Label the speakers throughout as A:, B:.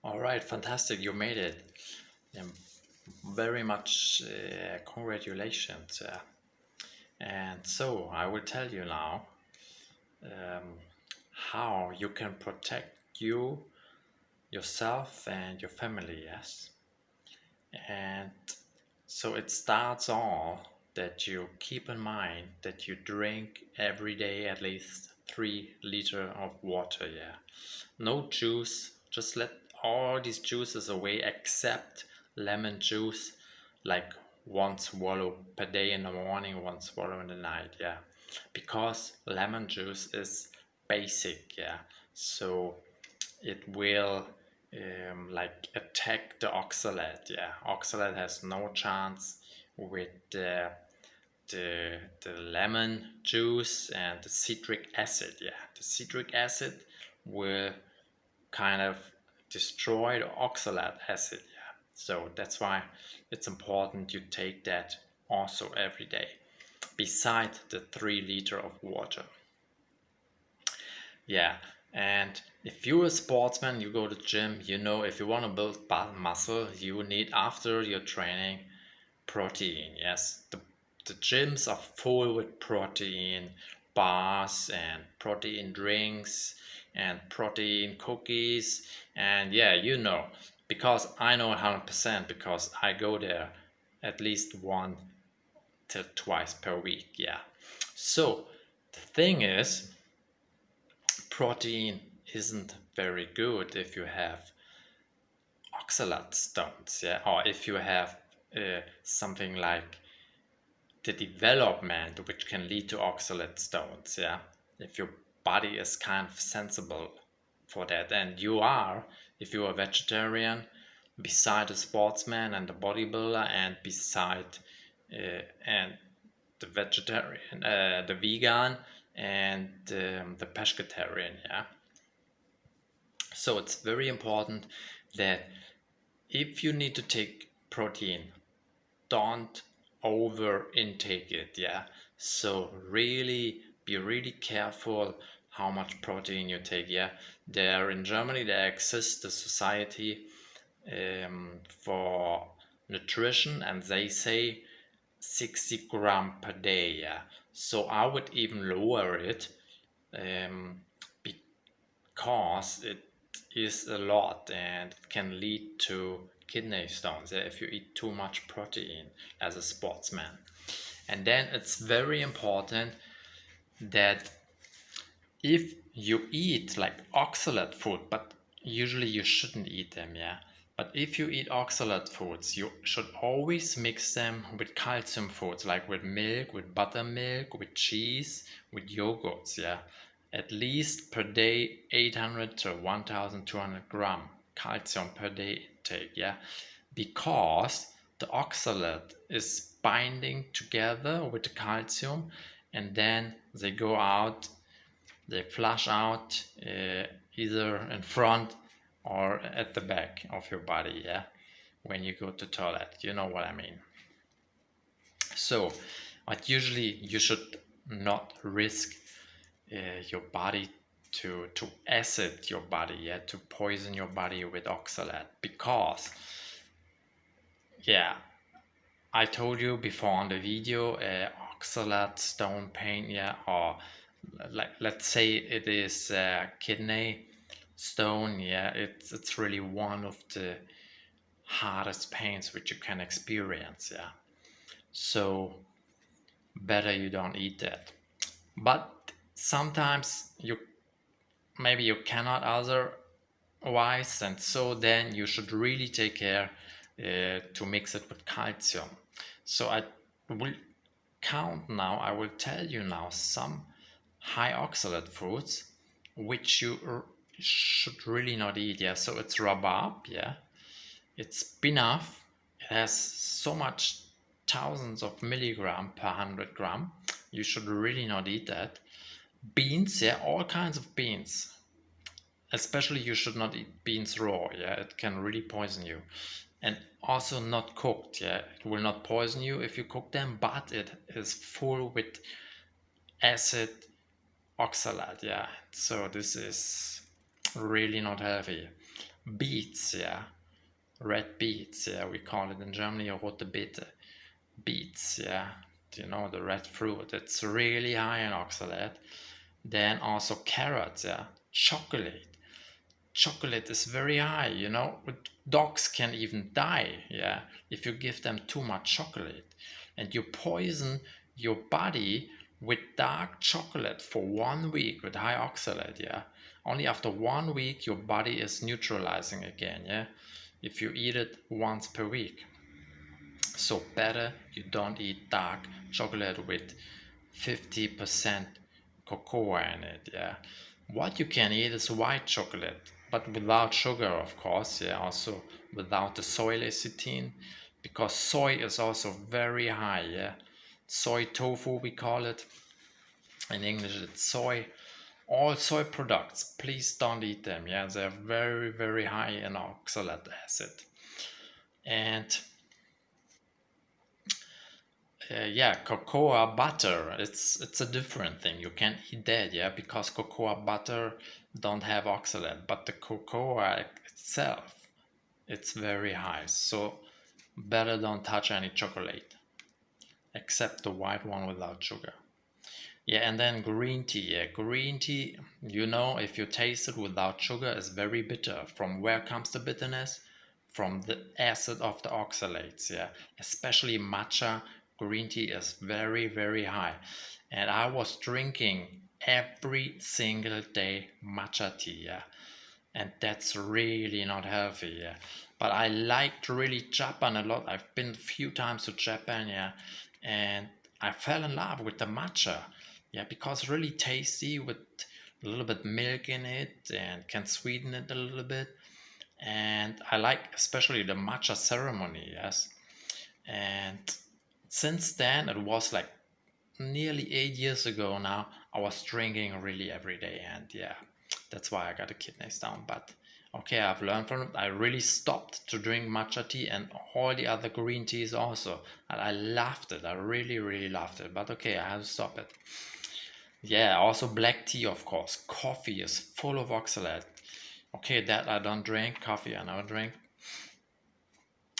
A: All right, fantastic. You made it. Very much congratulations. And so I will tell you now um, how you can protect yourself, and your family. Yes. And so it starts all that you keep in mind that you drink every day at least 3 liters of water. Yeah. No juice. Just let all these juices away except lemon juice, like one swallow per day in the morning, one swallow in the night. Yeah, because lemon juice is basic. Yeah, so it will like attack the oxalate. Yeah, oxalate has no chance with the lemon juice and the citric acid. Yeah, the citric acid will kind of destroy the oxalate acid. Yeah, so that's why it's important you take that also every day, beside the 3 liters of water. Yeah, and if you're a sportsman, you go to the gym, you know, if you want to build muscle, you need, after your training, protein. Yes, the gyms are full with protein bars and protein drinks and protein cookies. And yeah, you know, because I know 100%, because I go there at least 1 to 2 per week. Yeah, so the thing is, protein isn't very good if you have oxalate stones. Yeah, or if you have something like the development which can lead to oxalate stones. Yeah, if your body is kind of sensible for that, and you are, if you're a vegetarian, beside the sportsman and the bodybuilder, and beside and the vegetarian, the vegan, and the pescatarian. Yeah, so it's very important that if you need to take protein, don't over intake it. Yeah, so really be really careful how much protein you take. Yeah, there in Germany there exists the society for nutrition, and they say 60 gram per day. Yeah, so I would even lower it, um, because it is a lot and it can lead to kidney stones, if you eat too much protein as a sportsman. And then it's very important that if you eat like oxalate food, but usually you shouldn't eat them. Yeah, but if you eat oxalate foods, you should always mix them with calcium foods, like with milk, with buttermilk, with cheese, with yogurts. Yeah, at least per day 800 to 1200 gram calcium per day intake. Yeah, because the oxalate is binding together with the calcium, and then they flush out, either in front or at the back of your body. Yeah, when you go to toilet, you know what I mean. So but usually you should not risk your body to acid your body, yeah, to poison your body with oxalate, because yeah, I told you before on the video, oxalate stone pain. Yeah, or like, let's say it is kidney stone. Yeah, it's really one of the hardest pains which you can experience. Yeah, so better you don't eat that. But sometimes maybe you cannot otherwise, and so then you should really take care to mix it with calcium. So I will I will tell you now some high oxalate foods which you should really not eat. Yeah, so it's rhubarb. Yeah, it's spinach. It has so much, thousands of milligram per 100 gram. You should really not eat that. Beans. Yeah, all kinds of beans. Especially you should not eat beans raw. Yeah, it can really poison you. And also not cooked. Yeah, it will not poison you if you cook them, but it is full with acid oxalate. Yeah, so this is really not healthy. beets, yeah, red beets, yeah, we call it in Germany rote Beete, beets, yeah, you know, the red fruit, it's really high in oxalate. Then also carrots, yeah, chocolate is very high, you know, dogs can even die, yeah, if you give them too much chocolate, and you poison your body with dark chocolate for 1 week with high oxalate, yeah, only after 1 week your body is neutralizing again, yeah, if you eat it once per week. So better you don't eat dark chocolate with 50% cocoa in it, yeah. What you can eat is white chocolate, but without sugar, of course, yeah, also without the soy lecithin, because soy is also very high, yeah. Soy tofu, we call it. In English, it's soy. All soy products, please don't eat them, yeah. They're very, very high in oxalic acid. And yeah, cocoa butter, it's a different thing. You can eat that, yeah, because cocoa butter don't have oxalate, but the cocoa itself, it's very high. So better don't touch any chocolate, except the white one without sugar. Yeah, and then green tea. Yeah, green tea, you know, if you taste it without sugar, is very bitter. From where comes the bitterness? From the acid of the oxalates. Yeah, especially matcha green tea is very, very high. And I was drinking every single day matcha tea. Yeah, and that's really not healthy. Yeah, but I liked really Japan a lot. I've been a few times to Japan. Yeah, and I fell in love with the matcha. Yeah, because really tasty with a little bit milk in it and can sweeten it a little bit. And I like especially the matcha ceremony, yes. And since then, it was like nearly 8 years ago now, I was drinking really every day. And yeah, that's why I got the kidneys down. But okay, I've learned from it. I really stopped to drink matcha tea and all the other green teas also. And I loved it. I really, really loved it. But okay, I have to stop it. Yeah, also black tea, of course. Coffee is full of oxalate. Okay, that I don't drink. Coffee I never drink.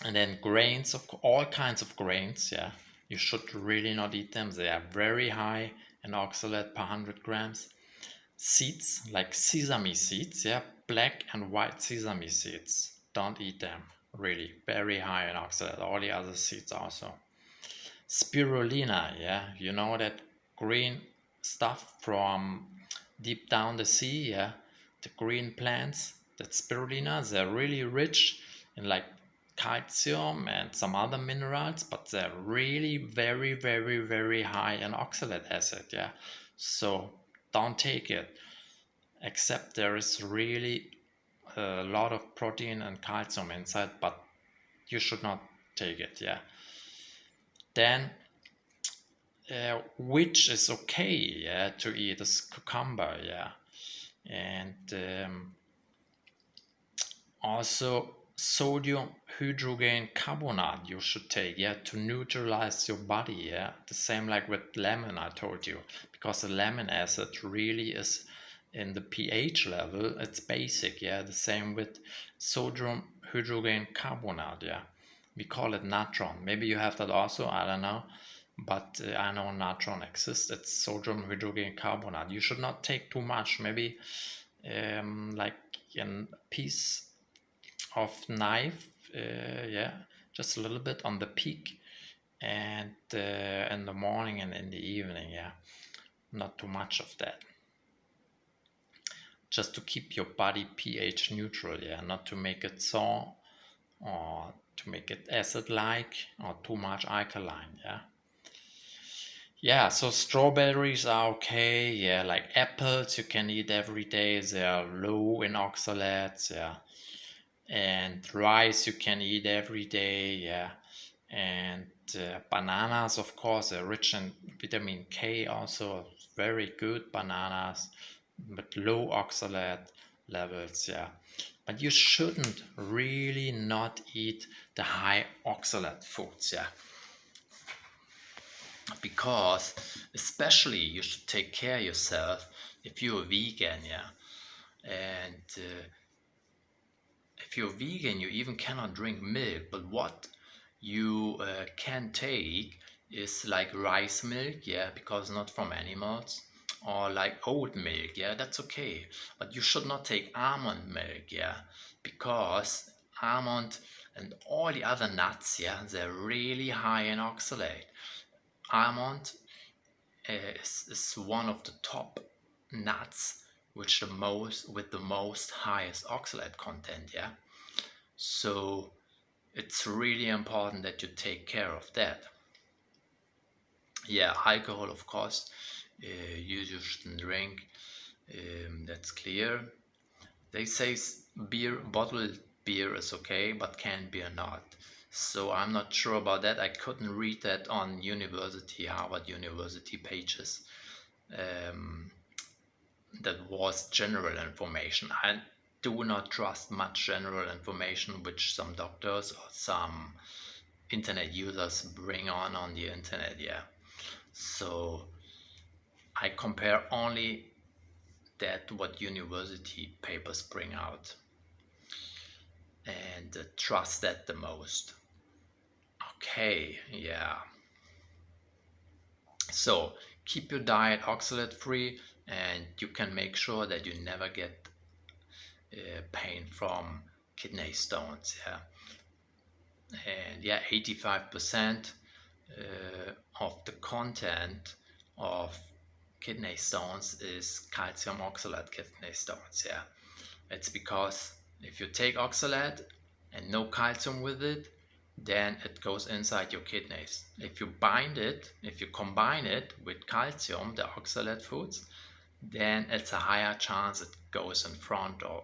A: And then grains, of all kinds of grains, yeah. You should really not eat them. They are very high in oxalate per 100 grams. Seeds, like sesame seeds, yeah. Black and white sesame seeds. Don't eat them. Really, very high in oxalate. All the other seeds also. Spirulina, yeah. You know that green stuff from deep down the sea, yeah, the green plants, that spirulina, they're really rich in like calcium and some other minerals, but they're really very, very, very high in oxalate acid, yeah. So don't take it, except there is really a lot of protein and calcium inside, but you should not take it, yeah. Then which is okay, yeah, to eat is cucumber, yeah. And also sodium hydrogen carbonate you should take, yeah, to neutralize your body, yeah. The same like with lemon, I told you, because the lemon acid really is in the pH level, it's basic, yeah. The same with sodium hydrogen carbonate, yeah. We call it natron. Maybe you have that also, I don't know, but I know natron exists. It's sodium hydrogen carbonate. You should not take too much, maybe like a piece of knife, yeah, just a little bit on the peak, and in the morning and in the evening, yeah, not too much of that, just to keep your body pH neutral, yeah, not to make it sour or to make it acid like or too much alkaline, yeah. Yeah, so strawberries are okay, yeah, like apples you can eat every day, they are low in oxalates, yeah. And rice you can eat every day, yeah. And bananas, of course, are rich in vitamin K, also very good bananas, but low oxalate levels, yeah. But you shouldn't really not eat the high oxalate foods, yeah, because especially you should take care of yourself if you're a vegan, yeah. And if you're vegan, you even cannot drink milk, but what you can take is like rice milk, yeah, because not from animals, or like oat milk, yeah, that's okay. But you should not take almond milk, yeah, because almond and all the other nuts, yeah, they're really high in oxalate. Almond is one of the top nuts which the most with the most highest oxalate content, yeah. So it's really important that you take care of that. Yeah, alcohol, of course, you shouldn't drink. That's clear. They say beer, bottled beer is okay, but canned beer not. So I'm not sure about that. I couldn't read that on Harvard University pages. Um, that was general information. I do not trust much general information which some doctors or some internet users bring on the internet, yeah. So I compare only that what university papers bring out and trust that the most. Okay, yeah. So keep your diet oxalate free, and you can make sure that you never get pain from kidney stones, yeah. And yeah, 85% of the content of kidney stones is calcium oxalate kidney stones, yeah. It's because if you take oxalate and no calcium with it, then it goes inside your kidneys. If you combine it with calcium, the oxalate foods, then it's a higher chance it goes in front or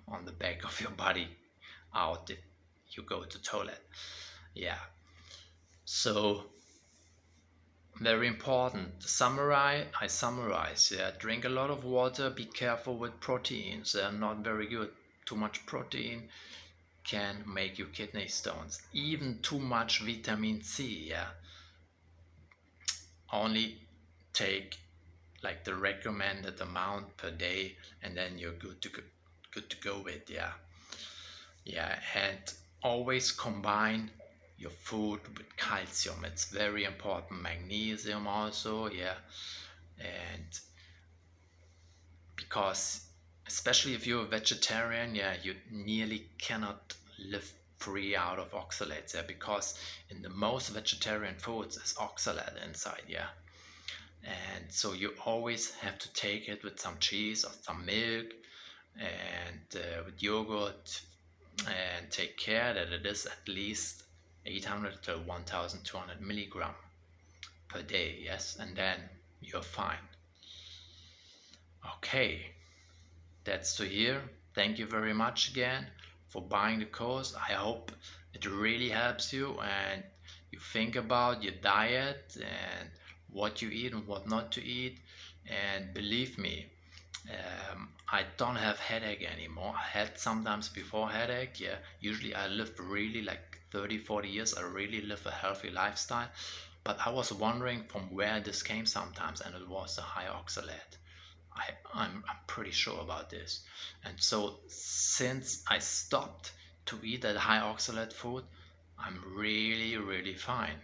A: on the back of your body out if you go to toilet. Yeah. So very important. I summarize. Yeah, drink a lot of water. Be careful with proteins. They're not very good. Too much protein can make you kidney stones. Even too much vitamin C. Yeah. Only take like the recommended amount per day, and then you're good to go with. Yeah. Yeah, and always combine your food with calcium. It's very important. Magnesium also, yeah. And because especially if you're a vegetarian, yeah, you nearly cannot live free out of oxalates, yeah, because in the most vegetarian foods is oxalate inside, yeah. And so you always have to take it with some cheese or some milk and with yogurt, and take care that it is at least 800 to 1200 milligram per day, yes, and then you're fine. Okay, that's to here. Thank you very much again for buying the course. I hope it really helps you and you think about your diet and what you eat and what not to eat. And believe me, I don't have headache anymore. I had sometimes before headache, yeah. Usually I lived really like 30-40 years. I really live a healthy lifestyle. But I was wondering from where this came sometimes, and it was the high oxalate. I'm pretty sure about this. And so since I stopped to eat that high oxalate food, I'm really fine.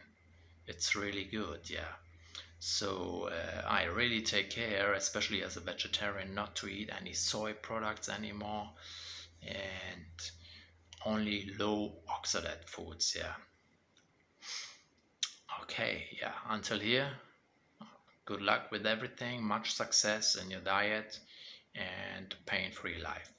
A: It's really good, yeah. So I really take care, especially as a vegetarian, not to eat any soy products anymore and only low oxalate foods, yeah. Okay, yeah, until here, good luck with everything, much success in your diet and pain-free life.